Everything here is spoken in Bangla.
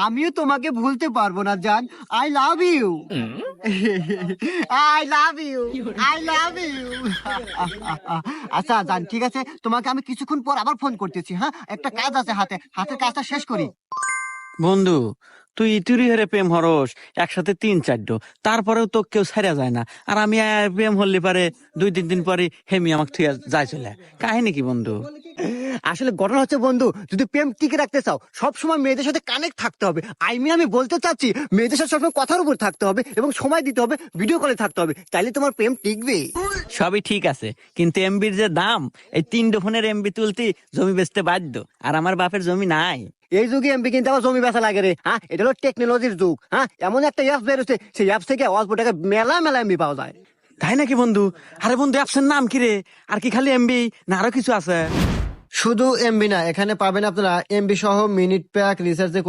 আমিও তোমাকে ভুলতে পারবো না জান। I love you, I love you, I love you. আচ্ছা জান, ঠিক আছে, তোমাকে আমি কিছুক্ষণ পর আবার ফোন করতেছি। হ্যাঁ, একটা কাজ আছে, হাতের কাজটা শেষ করি। বন্ধু, তুই ইতুরি হেরে প্রেম হরস একসাথে 3-4, তারপরেও তো কেউ ছাড়া যায় না। আর আমি প্রেম হল্লি পারে 2-3 দিন পরে হেমি আমাকে থুয়া যায় চলে। কাহিনী কি বন্ধু? আসলে ঘটনা হচ্ছে বন্ধু, যদি প্রেম টিকে রাখতে চাও সব সময় মেয়েদের সাথে কানেক্ট থাকতে হবে। আমি বলতে চাচ্ছি মেয়েদের সাথে সবসময় কথার উপর থাকতে হবে এবং সময় দিতে হবে, ভিডিও কলে থাকতে হবে, তাইলে তোমার প্রেম টিকবে। সবই ঠিক আছে, কিন্তু এমবির যে দাম, এই 3 ফোনের এমবি তুলতে জমি বেচতে বাধ্য। আর আমার বাপের জমি নাই। এই যুগে এমবি কিনতে আবার জমি বেচা লাগে রে? হ্যাঁ, এটা হলো টেকনোলজির যুগ। হ্যাঁ, এমন একটা অ্যাপ বেরোচ্ছে, সেই অ্যাপ থেকে অল্প টাকা মেলা মেলা এমবি পাওয়া যায়। তাই নাকি বন্ধু? আরে বন্ধু, অ্যাপসের নাম কি রে? আর কি খালি এমবি না আরো কিছু আছে? শুধু এমবি না, এখানে পাবেন আপনারা এমবি সহ মিনিট প্যাক, রিচার্জে